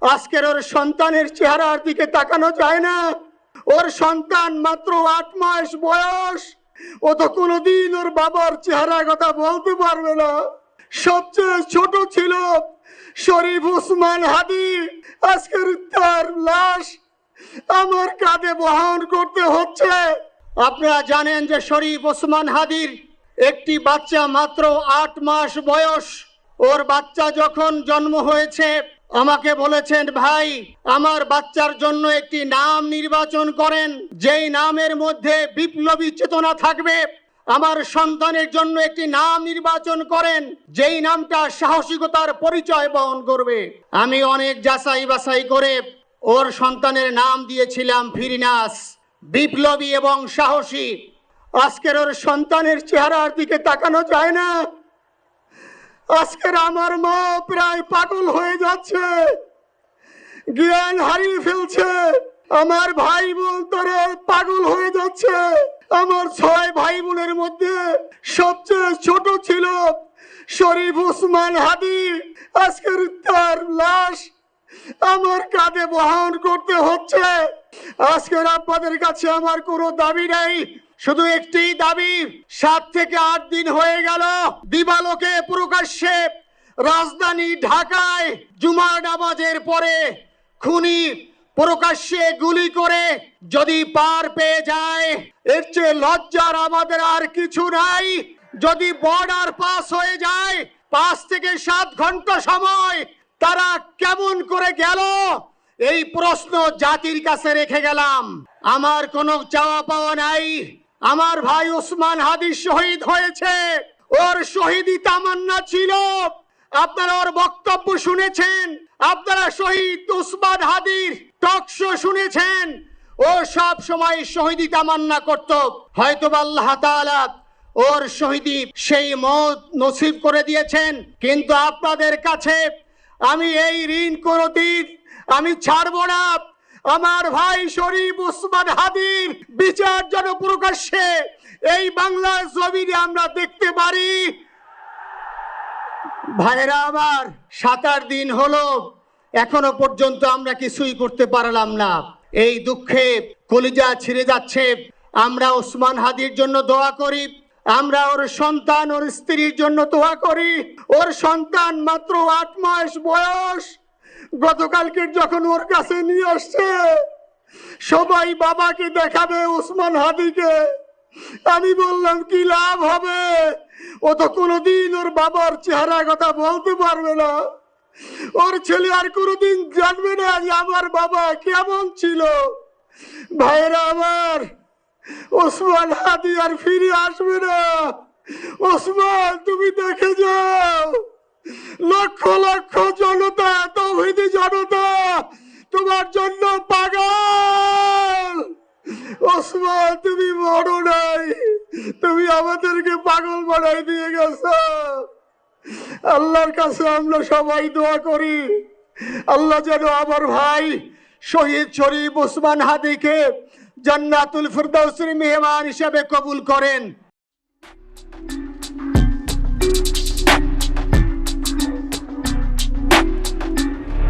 আজকের ওর সন্তানের চেহারার দিকে তাকানো যায় না। ওর সন্তান মাত্র 8 মাস বয়স, ও তো কোনোদিন ওর বাবার চেহারার কথা বলতে পারবে না। সবচেয়ে ছোট ছিল শরীফ ওসমান হাদি, আজকের তার লাশ আমার কাঁধে বহন করতে হচ্ছে। আপনারা জানেন যে শরীফ ওসমান হাদির একটি বাচ্চা মাত্র 8 মাস বয়স। ওর বাচ্চা যখন জন্ম হয়েছে আমাকে বলেছেন, ভাই আমার বাচ্চার জন্য একটি নাম নির্বাচন করেন, যেই নামের মধ্যে বিপ্লবী চেতনা থাকবে। আমার সন্তানের জন্য একটি নাম নির্বাচন করেন যেই নামটা সাহসিকতার পরিচয় বহন করবে। আমি অনেক যাচাই বাছাই করে ওর সন্তানের নাম দিয়েছিলাম ফিরিনাস, বিপ্লবী এবং সাহসী। আজকের ওর সন্তানের চেহারার দিকে তাকানো যায় না। আজকের আমার মা প্রায় পাগল হয়ে যাচ্ছে, জ্ঞান হারিয়ে ফেলছে। আমার ভাই বোন তারা পাগল হয়ে যাচ্ছে। আমার 6 ভাই বোনের মধ্যে সবচেয়ে ছোট ছিল শরীফ ওসমান হাদি, আজকের তার লাশ আমার কাঁধে বহন করতে হচ্ছে। আজকের আপনাদের কাছে আমার কোনো দাবি নেই, শুধু একটি দাবি। 7 থেকে 8 দিন হয়ে গেল দিবালোকে প্রকাশ্যে রাজধানী ঢাকায় জুমার নামাজের পরে খুনি প্রকাশ্যে গুলি করে যদি পার পেয়ে যায়, এর চেয়ে লজ্জার আমাদের আর কিছু নাই। যদি বর্ডার পাস হয়ে যায়, 5 থেকে 7 ঘন্টা সময় তারা কেমন করে গেল, এই প্রশ্ন জাতির কাছে রেখে গেলাম। আমার কোনো চাওয়া পাওয়া নাই। আমার ভাই ওসমান হাদি শহীদ হয়েছে, ওর শহীদি তামান্না ছিল। আপনারা ওর বক্তব্য শুনেছেন, আপনারা শহীদ ওসমান হাদির টক শো শুনেছেন। ও সব সময় শহীদি তামান্না করত। হয়তো আল্লাহ তাআলা ওর শহীদি সেই মত নসিব করে দিয়েছেন, কিন্তু আপনাদের কাছে আমি এই ঋণ কোনদিন আমি ছাড়বো না। আমার ভাই শরীফ ওসমান হাদির বিচার যেন প্রকাশ্যে এই বাংলার জমিনে আমরা দেখতে পারি। ভাইরা আমার, 7-8 দিন হলো এখনো পর্যন্ত আমরা কিছুই করতে পারলাম না। এই দুঃখে কলিজা ছিঁড়ে যাচ্ছে। আমরা ওসমান হাদির জন্য দোয়া করি, আমরা ওর সন্তান ওর স্ত্রীর জন্য দোয়া করি। ওর সন্তান মাত্র 8 মাস বয়স। গতকালকে যখন ওর কাছে নিয়ে আসছে, সবাই বাবাকে দেখাবে ওসমান হাদিকে। আমি বললাম কি লাভ হবে, ও তো কোনোদিন ওর বাবার চেহারা কথা বলতে পারবে না। ওর ছেলে আর কোনোদিন জানবে না যে আমার বাবা কেমন ছিল। ভাইরা আমার, ওসমান হাদি আর ফিরে আসবে না। ওসমান, তুমি দেখে যাও, লক্ষ লক্ষ জনতা, তৌহিদি জনতা তোমার জন্য পাগল। ওসমান, তুমি বড় নাই, তুমি আমাদেরকে পাগল বানাই দিয়ে গেছো। আল্লাহর কাছে আমরা সবাই দোয়া করি, আল্লাহ যেন আমার ভাই শহীদ শরীফ ওসমান হাদিকে জান্নাতুল ফিরদাউসের মেহমান হিসেবে কবুল করেন।